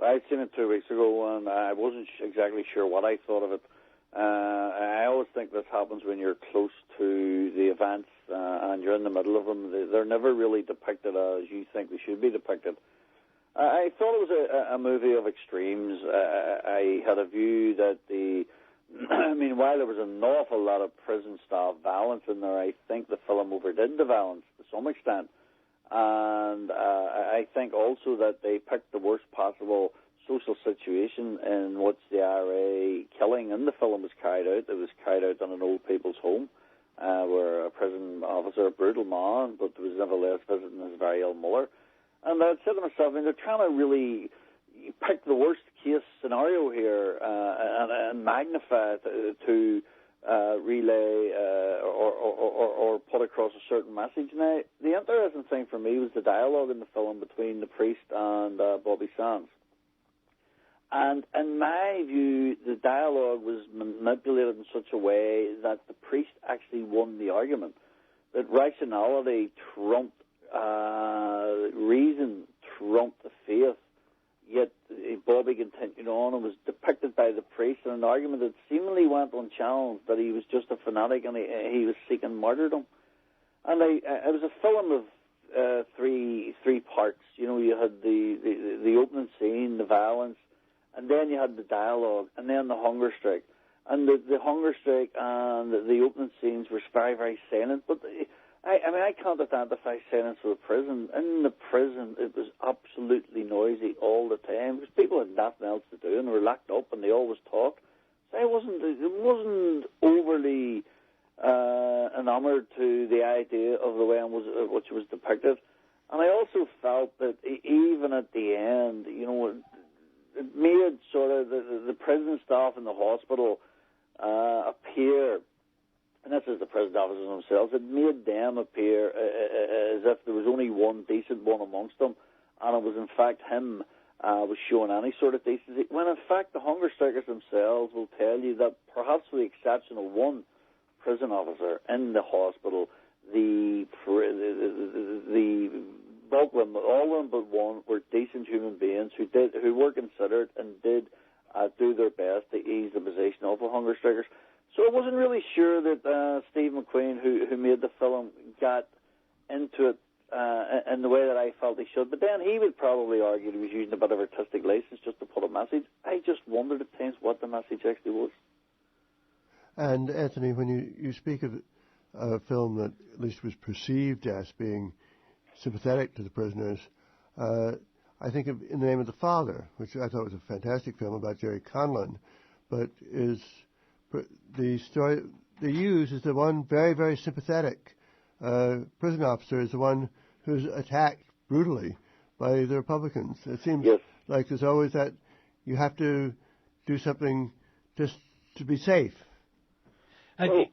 I'd seen it 2 weeks ago, and I wasn't exactly sure what I thought of it. I always think this happens when you're close to the events and you're in the middle of them. They're never really depicted as you think they should be depicted. I thought it was a movie of extremes. I had a view that while there was an awful lot of prison staff violence in there, I think the film overdid the violence to some extent. And I think also that they picked the worst possible social situation in which the IRA killing in the film was carried out. It was carried out in an old people's home where a prison officer, a brutal man, but there was nevertheless visiting his very ill mother. And I said to myself, they're trying to really pick the worst case scenario here and magnify it to relay or put across a certain message. Now, the interesting thing for me was the dialogue in the film between the priest and Bobby Sands. And in my view, the dialogue was manipulated in such a way that the priest actually won the argument, that rationality trumped reason, trumped the faith, yet Bobby continued on and was depicted by the priest in an argument that seemingly went unchallenged, that he was just a fanatic and he was seeking martyrdom. And it was a film of three parts. You had the opening scene, the violence, and then you had the dialogue, and then the hunger strike. And the hunger strike and the opening scenes were very, very silent, but I can't identify silence with the prison. In the prison, it was absolutely noisy all the time because people had nothing else to do and they were locked up and they always talked. So it wasn't overly enamoured to the idea of the way in which it was depicted. And I also felt that even at the end, it made sort of the prison staff in the hospital appear, and this is the prison officers themselves, it made them appear as if there was only one decent one amongst them, and it was in fact him was showing any sort of decency, when in fact the hunger strikers themselves will tell you that perhaps with the exception of one prison officer in the hospital, the bulk of them, all of them but one, were decent human beings who were considered and did do their best to ease the position of the hunger strikers. So I wasn't really sure that Steve McQueen, who made the film, got into it in the way that I felt he should. But then he would probably argue he was using a bit of artistic license just to put a message. I just wondered at times what the message actually was. And Anthony, when you speak of a film that at least was perceived as being sympathetic to the prisoners, I think of In the Name of the Father, which I thought was a fantastic film about Jerry Conlon, but is the story they use is the one very, very sympathetic prison officer is the one who's attacked brutally by the Republicans. It seems like there's always that you have to do something just to be safe. Well,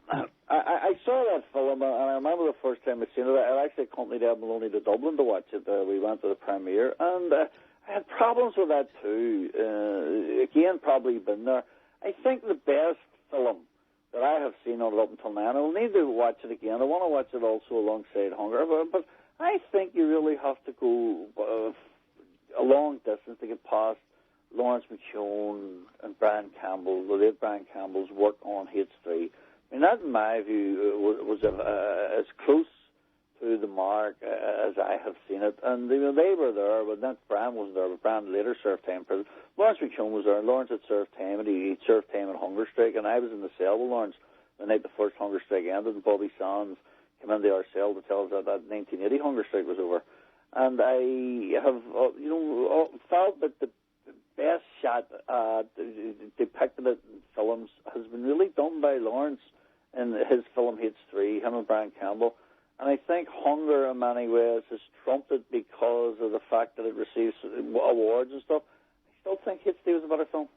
I saw that film, and I remember the first time I'd seen it. I actually accompanied Ed Maloney to Dublin to watch it. We went to the premiere, and I had problems with that too. Again, probably been there. I think the best film that I have seen on it up until now, and I'll need to watch it again. I want to watch it also alongside Hunger, but I think you really have to go a long distance to get past Lawrence McShone and Brian Campbell, the late Brian Campbell's work on H3. I mean, that, in my view, was as close to the mark as I have seen it. And they were there, but not Brian wasn't there, but Brian later served time in prison. Lawrence McShone was there. Lawrence had served time, and he served time in hunger strike, and I was in the cell with Lawrence the night the first hunger strike ended, and Bobby Sands came into our cell to tell us that 1980 hunger strike was over. And I have, felt that the best shot depicted it in films has been really done by Lawrence in his film H3, him and Brian Campbell. And I think Hunger, in many ways, is trumped it because of the fact that it receives awards and stuff. I still think H3 was a better film.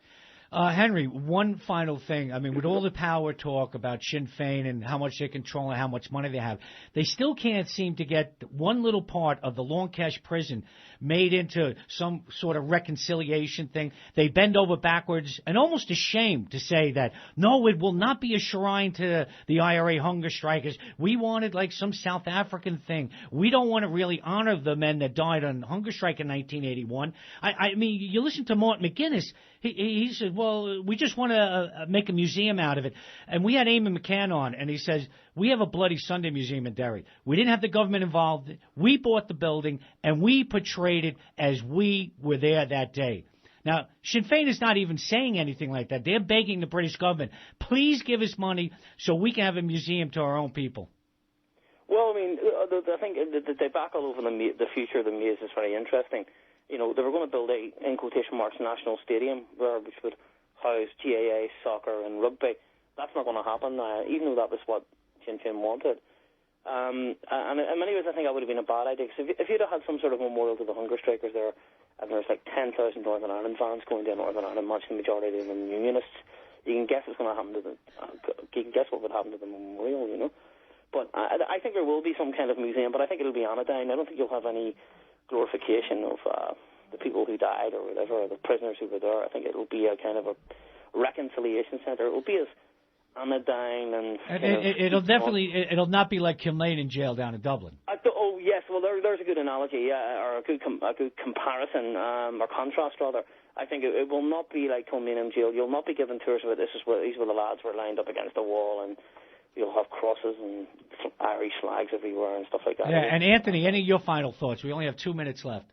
Henry, one final thing. I mean, with all the power talk about Sinn Féin and how much they control and how much money they have, they still can't seem to get one little part of the Long Cash prison made into some sort of reconciliation thing. They bend over backwards and almost ashamed to say that, no, it will not be a shrine to the IRA hunger strikers. We wanted like some South African thing. We don't want to really honor the men that died on hunger strike in 1981. I mean, you listen to Martin McGuinness. He said, well, we just want to make a museum out of it. And we had Eamon McCann on, and he says, we have a Bloody Sunday museum in Derry. We didn't have the government involved. We bought the building, and we portrayed it as we were there that day. Now, Sinn Féin is not even saying anything like that. They're begging the British government, please give us money so we can have a museum to our own people. Well, I mean, I think the debacle over the future of the maze is very interesting. You know, they were going to build a, in quotation marks, national stadium which would house GAA, soccer and rugby. That's not going to happen, even though that was what Sinn Féin wanted. And in many ways, I think that would have been a bad idea. Because if you'd have had some sort of memorial to the hunger strikers there, and there's like 10,000 Northern Ireland fans going to Northern Ireland match, the majority of them Unionists, you can guess what's going to happen to you can guess what would happen to the memorial, you know. But I think there will be some kind of museum, but I think it'll be anodyne. I don't think you'll have any glorification of the people who died or whatever, or the prisoners who were there. I think it'll be a kind of a reconciliation centre. It'll be as anodyne and it'll not be like Kinlane in jail down in Dublin. Oh yes, well there's a good analogy, or a good comparison or contrast rather. I think it will not be like Kinlane in jail. You'll not be given tours of it. These were the lads were lined up against the wall, and you'll have crosses and Irish flags everywhere and stuff like that. Yeah, and Anthony, any of your final thoughts? We only have 2 minutes left.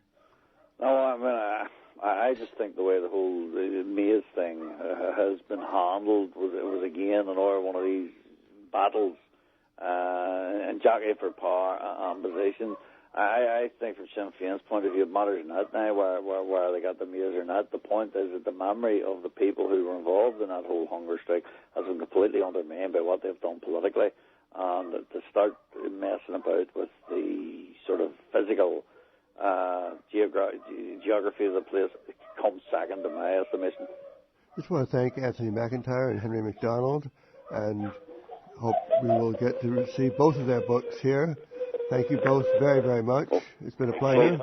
No, I mean, I just think the way the whole maze thing has been handled was again another one of these battles and jockey for power and position. I think from Sinn Féin's point of view, it matters not now where they got the maze or not. The point is that the memory of the people who were involved in that whole hunger strike has been completely undermined by what they've done politically. And to start messing about with the sort of physical geography of the place comes second to my estimation. Just want to thank Anthony McIntyre and Henry McDonald, and hope we will get to see both of their books here. Thank you both very, very much. It's been a pleasure.